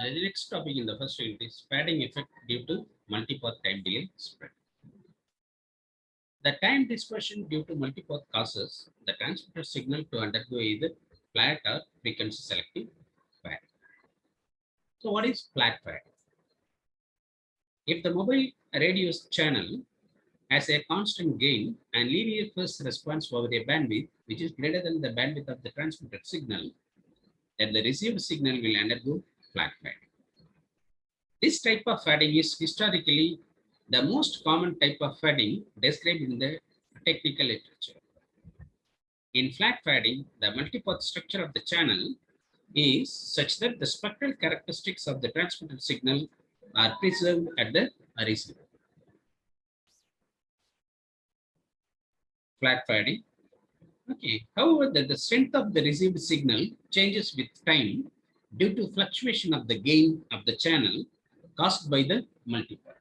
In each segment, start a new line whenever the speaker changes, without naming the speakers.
The next topic in the first unit is fading effect due to multipath time delay spread. The time dispersion due to multipath causes the transmitter signal to undergo either flat or frequency selective fade. So, what is flat fade? If the mobile radio's channel has a constant gain and linear phase response over a bandwidth which is greater than the bandwidth of the transmitted signal, then the received signal will undergo flat fade. This type of fading is historically the most common type of fading described in the technical literature. In flat fading, the multipath structure of the channel is such that the spectral characteristics of the transmitted signal are preserved at the receiver. Flat fading. Okay. However, the strength of the received signal changes with time due to fluctuation of the gain of the channel caused by the multipath.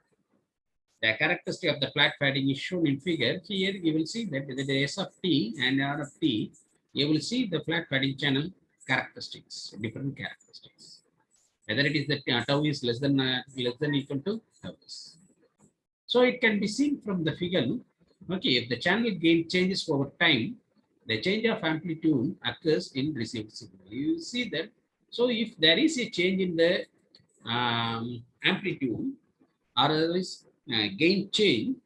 The characteristic of the flat fading is shown in figure. Here you will see that the S of t and R of t, you will see the flat fading channel characteristics, different characteristics. Whether it is that tau is less than equal to tau is. So it can be seen from the figure. Okay, if the channel gain changes over time, the change of amplitude occurs in received signal. You see that. So if there is a change in the amplitude, or otherwise gain change,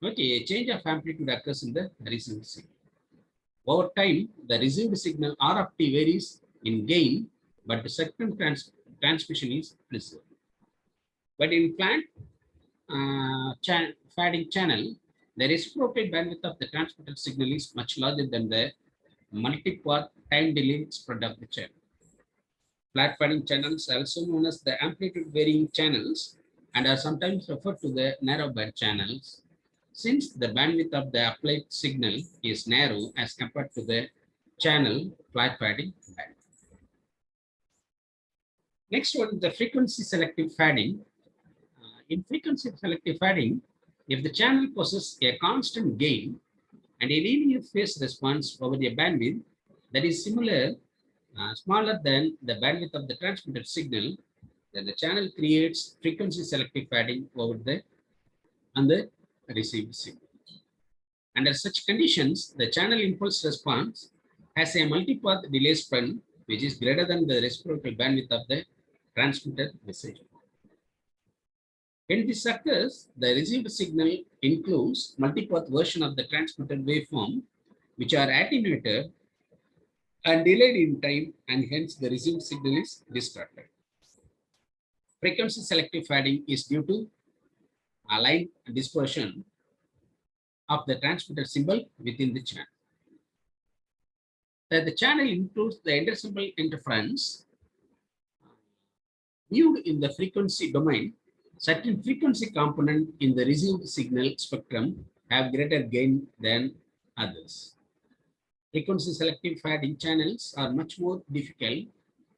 okay, a change of amplitude occurs in the received signal. Over time, the received signal R of t varies in gain, but the spectrum transmission is preserved. But in flat fading channel, the reciprocal bandwidth of the transmitted signal is much larger than the multipath time delay spread of the channel. Flat fading channels are also known as the amplitude varying channels and are sometimes referred to the narrowband channels, since the bandwidth of the applied signal is narrow as compared to the channel flat fading band. Next one, the frequency selective fading. In frequency selective fading, if the channel possesses a constant gain and a linear phase response over a bandwidth that is smaller than the bandwidth of the transmitted signal, then the channel creates frequency selective fading over the received signal. Under such conditions, the channel impulse response has a multipath delay span which is greater than the reciprocal bandwidth of the transmitted message. When this occurs, the received signal includes multipath version of the transmitted waveform, which are attenuated and delayed in time, and hence the received signal is distorted. Frequency selective fading is due to line dispersion of the transmitted symbol within the channel. The channel includes the intersymbol interference viewed in the frequency domain. Certain frequency component in the received signal spectrum have greater gain than others. Frequency selective fading channels are much more difficult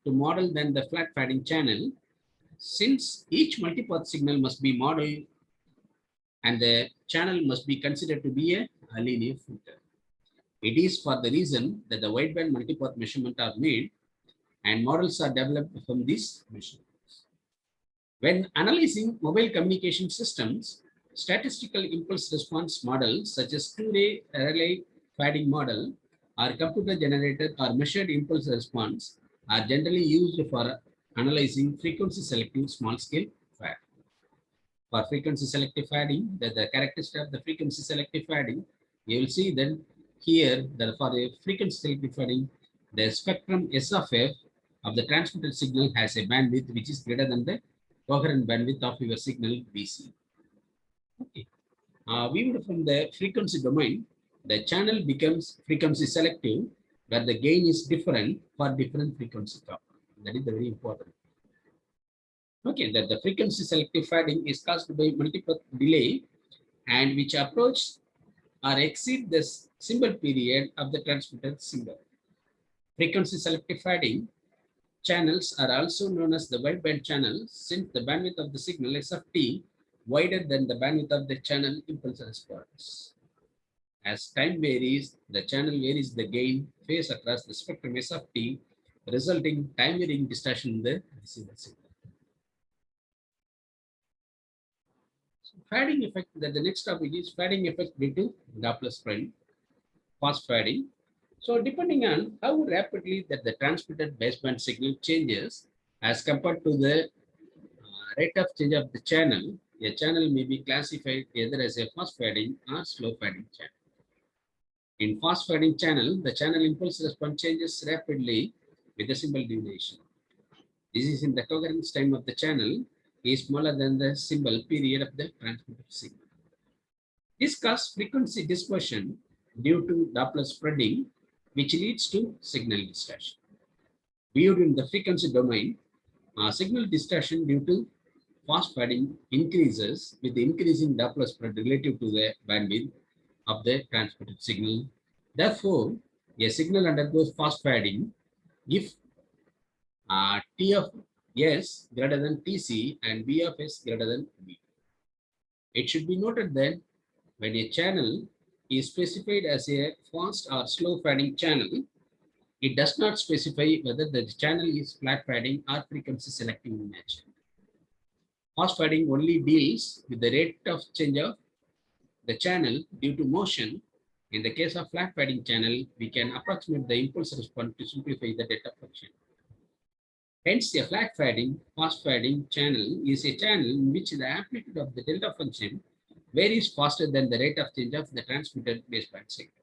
to model than the flat fading channel, since each multipath signal must be modeled and the channel must be considered to be a linear filter. It is for the reason that the wideband multipath measurements are made and models are developed from these measurements. When analyzing mobile communication systems, statistical impulse response models such as two-ray relay fading model or computer-generated or measured impulse response are generally used for analyzing frequency selective small-scale fading. For frequency selective fading, the characteristic of the frequency selective fading, you will see that here that for a frequency selective fading, the spectrum S of f of the transmitted signal has a bandwidth which is greater than the coherent bandwidth of your signal BC. Okay. Viewed from the frequency domain, the channel becomes frequency selective, where the gain is different for different frequency components. That is very important. Okay, that the frequency selective fading is caused by multipath delay and which approach or exceed the symbol period of the transmitted symbol. Frequency selective fading channels are also known as the wideband channels, since the bandwidth of the signal S of t wider than the bandwidth of the channel impulse response. As time varies, the channel varies the gain phase across the spectrum S of t, resulting time varying distortion in the receiver signal. Fading effect, that the next topic is fading effect due to Doppler spread, fast fading. So depending on how rapidly that the transmitted baseband signal changes as compared to the rate of change of the channel, a channel may be classified either as a fast fading or slow fading channel. In fast fading channel, the channel impulse response changes rapidly with a simple duration. This is in the coherence time of the channel is smaller than the symbol period of the transmitted signal. This causes frequency dispersion due to Doppler spreading, which leads to signal distortion. Viewed in the frequency domain, signal distortion due to fast fading increases with the increasing Doppler spread relative to the bandwidth of the transmitted signal. Therefore, a signal undergoes fast fading if T of S greater than Tc and B of S greater than B. It should be noted that when a channel is specified as a fast or slow fading channel, it does not specify whether the channel is flat fading or frequency selective in nature. Fast fading only deals with the rate of change of the channel due to motion. In the case of flat fading channel, we can approximate the impulse response to simplify the delta function. Hence, a flat fading, fast fading channel is a channel in which the amplitude of the delta function varies faster than the rate of change of the transmitted baseband signal.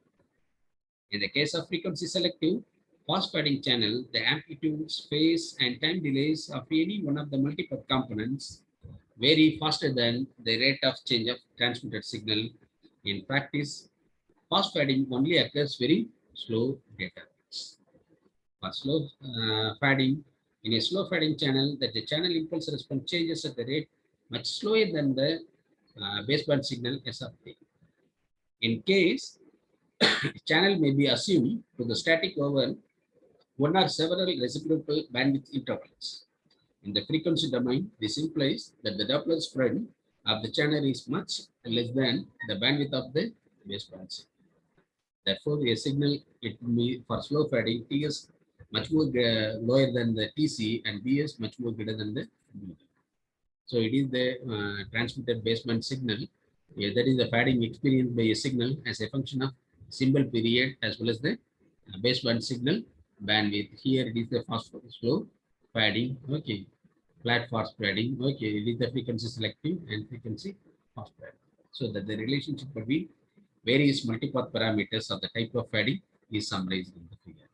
In the case of frequency selective, fast fading channel, the amplitude, phase, and time delays of any one of the multiple components vary faster than the rate of change of transmitted signal. In practice, fast fading only occurs very slow data rates. For slow fading, in a slow fading channel, that the channel impulse response changes at the rate much slower than the baseband signal S of t. In case, channel may be assumed to the static over one or several reciprocal bandwidth intervals. In the frequency domain, this implies that the Doppler spread of the channel is much less than the bandwidth of the baseband signal. Therefore, a signal it may for slow fading T is much more lower than the TC and B is much more greater than the B. So it is the transmitted baseband signal. Yeah, that is the fading experienced by a signal as a function of symbol period as well as the baseband signal bandwidth. Here it is the fast slow fading. Okay, flat fast fading. Okay, it is the frequency selective and frequency fast fading. So that the relationship between various multipath parameters of the type of fading is summarized in the figure.